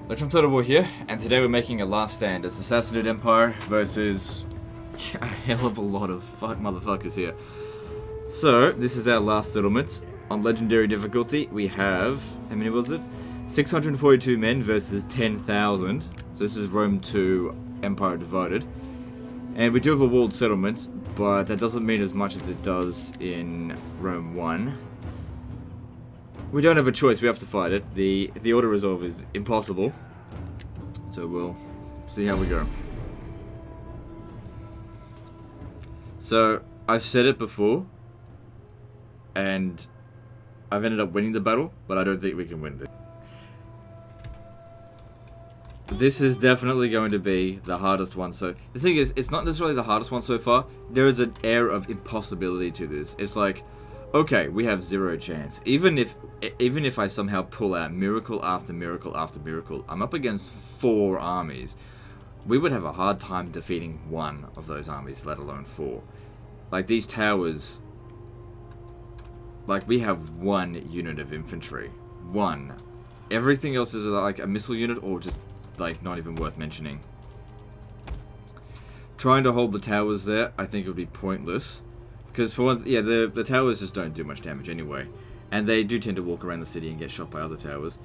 Total War here, and today we're making a last stand as the Sassanid Empire versus a hell of a lot of motherfuckers here. So, this is our last settlement. On Legendary difficulty, we have, how many was it? 642 men versus 10,000. So this is Rome 2, Empire Divided. And we do have a walled settlement, but that doesn't mean as much as it does in Rome 1. We don't have a choice, we have to fight it. The auto resolve is impossible. So we'll see how we go. So, I've said it before, and I've ended up winning the battle, but I don't think we can win this. This is definitely going to be the hardest one. So the thing is, it's not necessarily the hardest one so far. There is an air of impossibility to this. It's like, okay, we have zero chance. Even if I somehow pull out miracle after miracle after miracle, I'm up against 4 armies. We would have a hard time defeating one of those armies, let alone 4. Like these towers, like we have 1 unit of infantry. 1. Everything else is like a missile unit or just like not even worth mentioning. Trying to hold the towers there, I think it would be pointless. Because for one, yeah, the towers just don't do much damage anyway. And they do tend to walk around the city and get shot by other towers.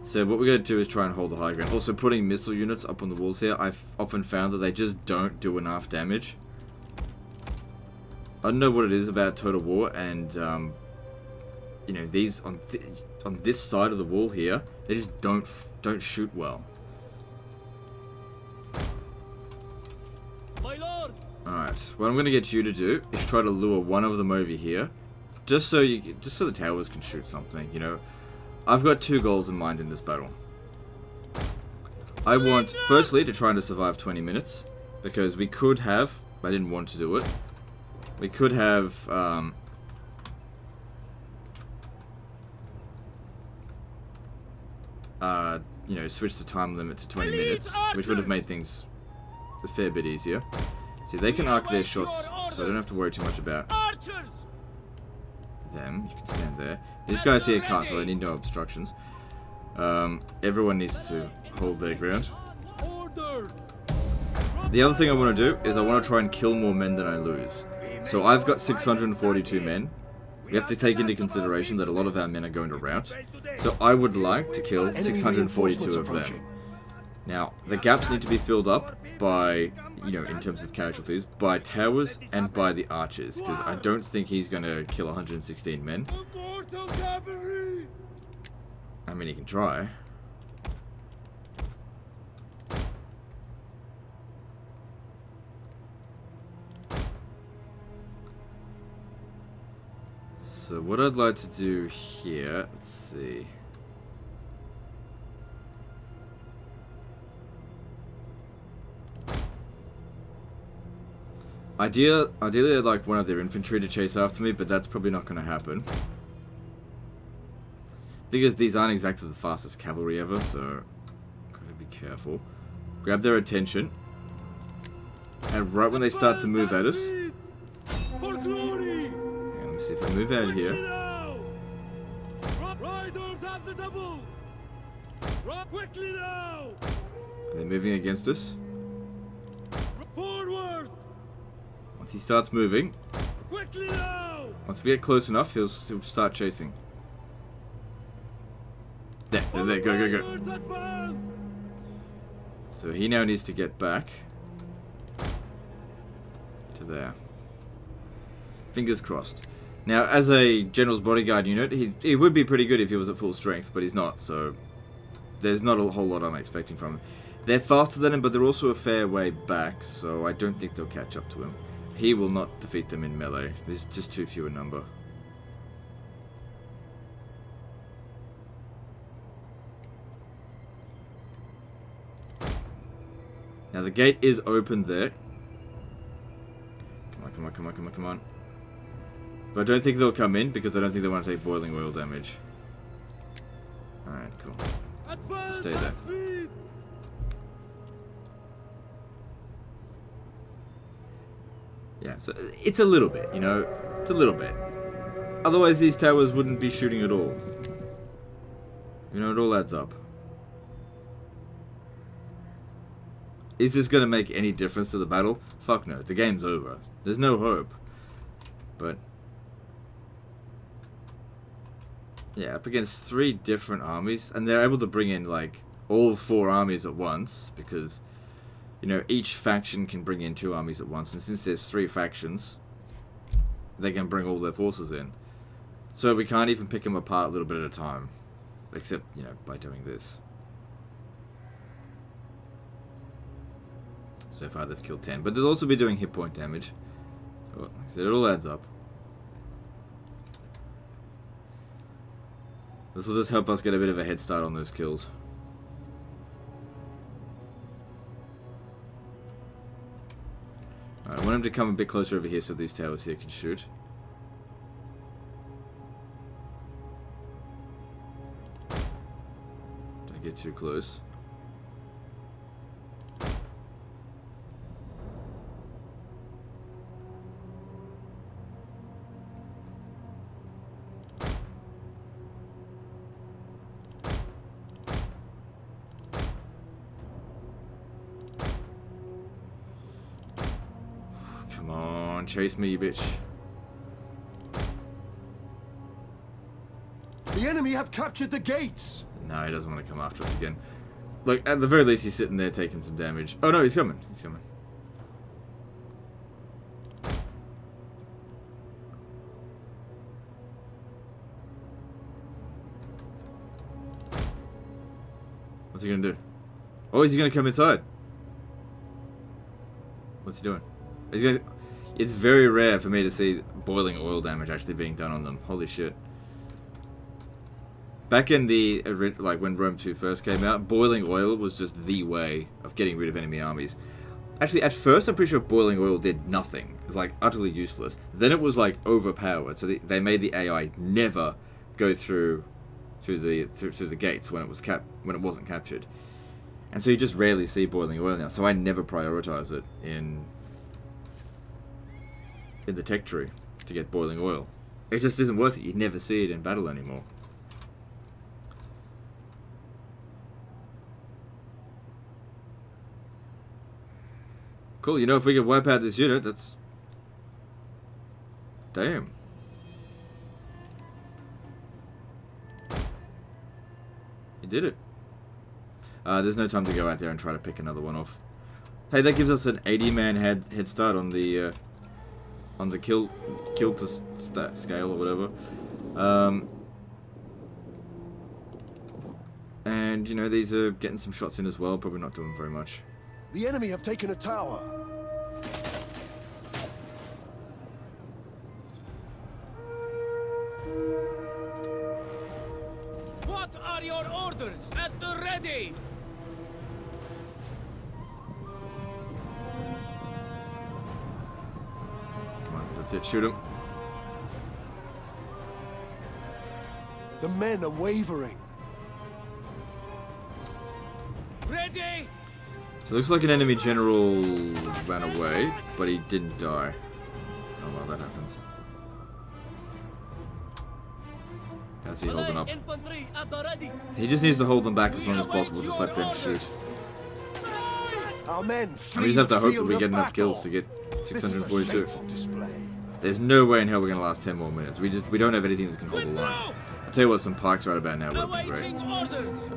So what we're going to do is try and hold the high ground. Also, putting missile units up on the walls here, I've often found that they just don't do enough damage. I don't know what it is about Total War and, you know, these on this side of the wall here, they just don't shoot well. Alright, what I'm going to get you to do is try to lure one of them over here. Just so the towers can shoot something, you know. I've got 2 goals in mind in this battle. I want, firstly, to try and survive 20 minutes. Because we could have, I didn't want to do it. We could have, you know, switch the time limit to 20 minutes. Which would have made things a fair bit easier. See, they can arc their shots, so I don't have to worry too much about them. You can stand there. These guys here can't, so they need no obstructions. Everyone needs to hold their ground. The other thing I want to do is I want to try and kill more men than I lose. So I've got 642 men. We have to take into consideration that a lot of our men are going to rout. So I would like to kill 642 of them. Now, the gaps need to be filled up by, you know, in terms of casualties, by towers and by the archers, because I don't think he's going to kill 116 men. I mean, he can try. So what I'd like to do here, let's see. Ideally, I'd like one of their infantry to chase after me, but that's probably not going to happen. Thing is, these aren't exactly the fastest cavalry ever, so gotta be careful. Grab their attention, and right when they start to move at us, hang on, let me see if I move out here. Are they moving against us? Once he starts moving, once we get close enough, he'll start chasing. There, go. So he now needs to get back to there. Fingers crossed. Now, as a general's bodyguard unit, he would be pretty good if he was at full strength, but he's not, so there's not a whole lot I'm expecting from him. They're faster than him, but they're also a fair way back, so I don't think they'll catch up to him. He will not defeat them in melee. There's just too few in number. Now the gate is open there. Come on. But I don't think they'll come in because I don't think they want to take boiling oil damage. Alright, cool. Just stay there. Yeah, so it's a little bit, you know, it's a little bit. Otherwise these towers wouldn't be shooting at all. You know, it all adds up. Is this going to make any difference to the battle? Fuck no. The game's over. There's no hope. But yeah, up against 3 different armies, and they're able to bring in like all 4 armies at once, because you know each faction can bring in 2 armies at once, and since there's 3 factions, they can bring all their forces in. So we can't even pick them apart a little bit at a time, except you know by doing this. So far they've killed 10, but they'll also be doing hit point damage. Oh, like I said, it all adds up. This will just help us get a bit of a head start on those kills. Alright, I want him to come a bit closer over here so these towers here can shoot. Don't get too close. Come on, chase me, you bitch. The enemy have captured the gates. No, he doesn't want to come after us again. Like, at the very least, he's sitting there taking some damage. Oh no, he's coming. He's coming. What's he gonna do? Oh, is he gonna come inside? What's he doing? He's gonna... It's very rare for me to see boiling oil damage actually being done on them. Holy shit. Back in the, like when Rome 2 first came out, boiling oil was just the way of getting rid of enemy armies. Actually, at first I'm pretty sure boiling oil did nothing. It was like utterly useless. Then it was like overpowered, so they made the AI never go through the gates when it wasn't captured. And so you just rarely see boiling oil now, so I never prioritize it in the tech tree to get boiling oil. It just isn't worth it. You never see it in battle anymore. Cool, you know, if we can wipe out this unit, that's... Damn. You did it. There's no time to go out there and try to pick another one off. Hey, that gives us an 80-man head start on the kill to scale or whatever. And you know, these are getting some shots in as well. Probably not doing very much. The enemy have taken a tower. What are your orders? At the ready! Come on, that's it. Shoot him. The men are wavering. Ready! So it looks like an enemy general ran away, but he didn't die. Oh well, that happens. How's he holding up? Infantry at the ready! He just needs to hold them back as long as possible, just let them shoot. Our men And we just have to hope that we get enough kills to get 642. There's no way in hell we're gonna last 10 more minutes. We don't have anything that can hold the line. I'll tell you what, some pikes right about now would be great.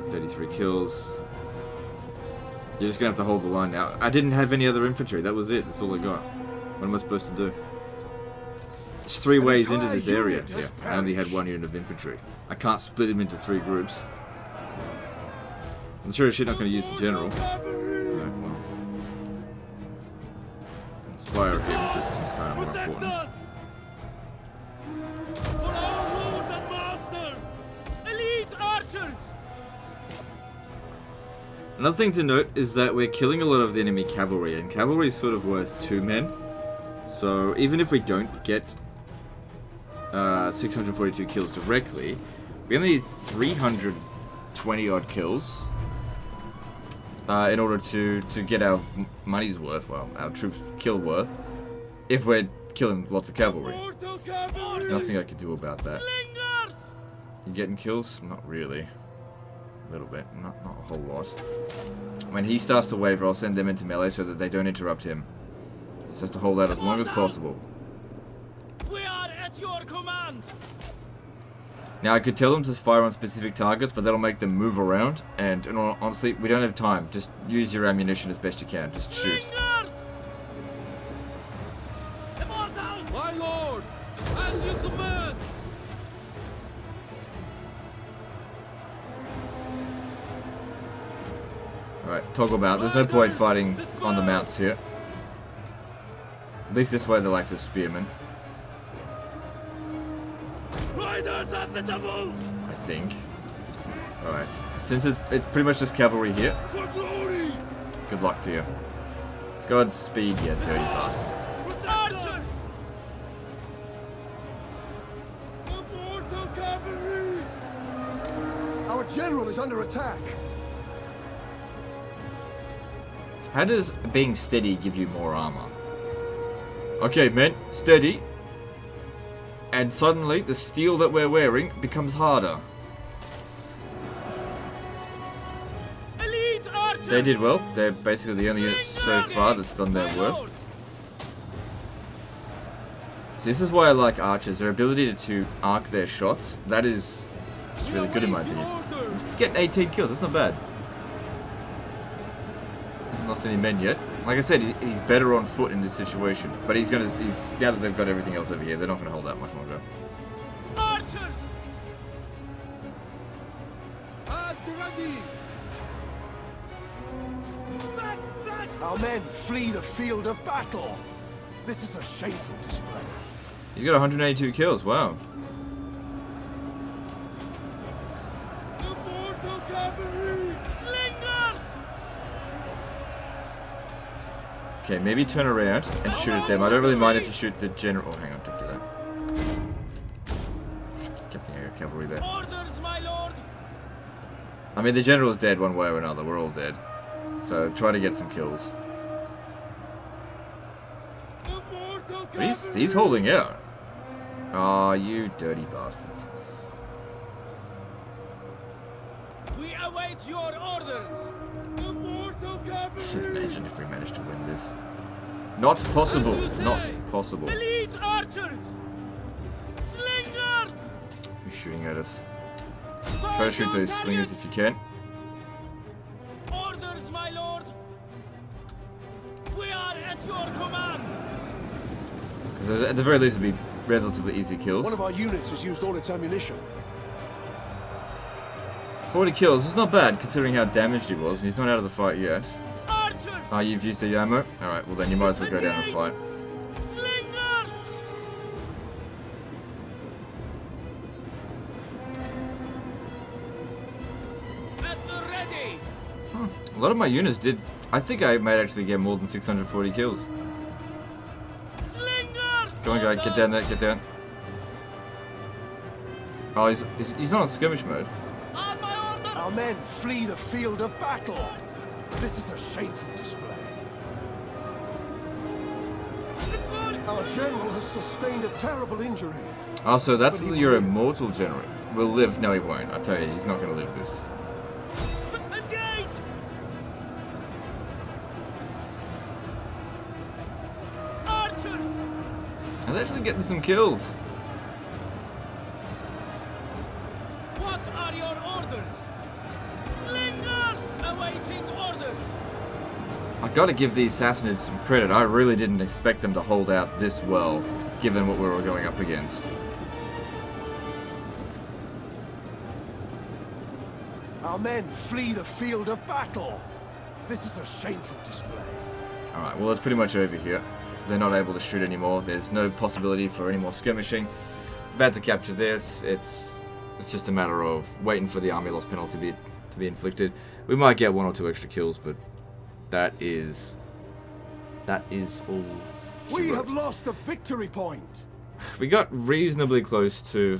33 kills. You're just gonna have to hold the line now. I didn't have any other infantry. That was it. That's all I got. What am I supposed to do? It's 3 ways into this area. Yeah, I only had 1 unit of infantry. I can't split them into 3 groups. I'm sure as shit not gonna use the general. No, well. Inspire him because he's kind of more important. For our lord and master! Elite archers! Another thing to note is that we're killing a lot of the enemy cavalry, and cavalry is sort of worth 2 men. So even if we don't get 642 kills directly, we only need 320 odd kills in order to get our money's worth, well, our troops kill worth, if we're killing lots of cavalry. There's nothing I can do about that. You getting kills? Not really. A little bit, not a whole lot. When he starts to waver, I'll send them into melee so that they don't interrupt him. He just has to hold out as long as possible. We are at your command. Now, I could tell them to fire on specific targets, but that'll make them move around, and honestly, we don't have time. Just use your ammunition as best you can. Just shoot. Slingers! Immortals! My lord! As you command! Alright, toggle mount. There's no point fighting on the mounts here. At least this way they're like the spearmen. Riders at the double! I think. Alright. Since it's pretty much just cavalry here. For glory! Good luck to you. Godspeed, you dirty bastard. Archers! Immortal cavalry! Our general is under attack. How does being steady give you more armor? Okay, men, steady. And suddenly, the steel that we're wearing becomes harder. Elite archers! They did well. They're basically the only unit so far that's done their work. So this is why I like archers. Their ability to arc their shots. That is just really good in my opinion. Just getting 18 kills. That's not bad. Hasn't lost any men yet. Like I said, he's better on foot in this situation. But now that they've got everything else over here, they're not going to hold that much longer. Archers! Ready! Back, back! Our men flee the field of battle. This is a shameful display. He's got 182 kills. Wow. Immortal cavalry! Slingers! Okay, maybe turn around and shoot at them. I don't really mind if you shoot the general. Oh, hang on, don't do that. Kept thinking I got cavalry there. Orders, my lord! I mean, the general's dead one way or another. We're all dead. So try to get some kills. Immortal But cavalry! he's holding out. Aw, you dirty bastards. We await your orders! Immortal cavalry! Imagine if we managed to win this. Not possible. Not possible. Elite archers! Slingers! Who's shooting at us? Try to shoot those slingers if you can. Orders, my lord! We are at your command! Because at the very least it'd be relatively easy kills. One of our units has used all its ammunition. 40 kills, it's not bad considering how damaged he was, and he's not out of the fight yet. Archers! Oh, you've used the ammo? Alright, well then you might as well go down and fight. Slingers! At the ready! A lot of my units did... I think I might actually get more than 640 kills. Slingers! Go on, guy, get down there, get down. Oh, he's not on skirmish mode. On my order! Our men flee the field of battle. This is a shameful display. Our general has sustained a terrible injury. Oh, so that's your immortal general. Will live? No, he won't. I tell you, he's not going to live this. Engage! Archers! I'm actually getting some kills. What are your orders? Slingers! Awaiting orders! I gotta give these Sassanids some credit. I really didn't expect them to hold out this well, given what we were going up against. Our men flee the field of battle. This is a shameful display. Alright, well it's pretty much over here. They're not able to shoot anymore. There's no possibility for any more skirmishing. About to capture this. It's just a matter of waiting for the army loss penalty to be inflicted. We might get 1 or 2 extra kills, but that is all. We she have wrote. lost a victory point. We got reasonably close to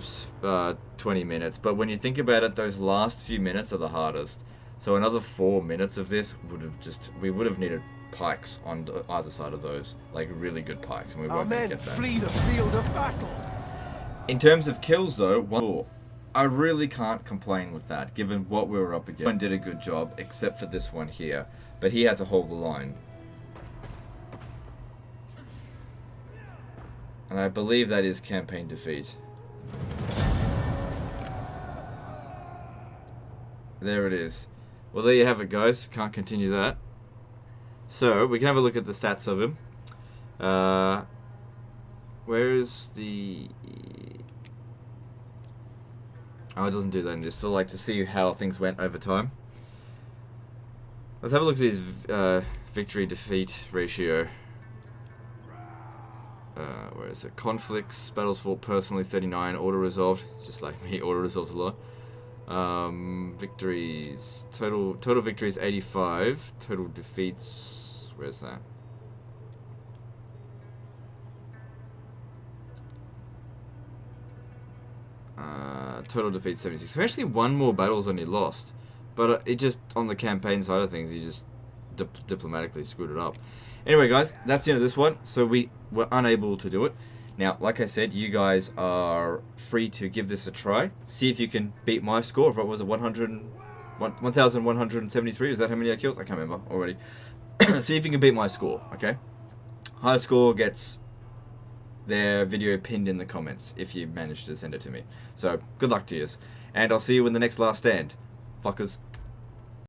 20 minutes, but when you think about it, those last few minutes are the hardest. So another 4 minutes of this we would have needed pikes on either side of those, like really good pikes, and we Our won't men get that. flee the field of battle. In terms of kills, though, I really can't complain with that, given what we were up against. Everyone did a good job, except for this one here, but he had to hold the line. And I believe that is campaign defeat. There it is. Well, there you have it, guys. Can't continue that. So, we can have a look at the stats of him. Where is the... Oh, it doesn't do that in this. So, like, to see how things went over time. Let's have a look at his victory-defeat ratio. Where is it? Conflicts, battles fought personally, 39. Auto-resolved. It's just like me, auto-resolves a lot. Victories. Total victories, 85. Total defeats... Where's that? Total defeats 76. So actually won more battles than he lost. But it just, on the campaign side of things, he just diplomatically screwed it up. Anyway, guys, that's the end of this one. So we were unable to do it. Now, like I said, you guys are free to give this a try. See if you can beat my score. If it was a 1,173. Is that how many I killed? I can't remember already. See if you can beat my score, okay? High score gets their video pinned in the comments if you manage to send it to me. So, good luck to you. And I'll see you in the next last stand. Fuckers.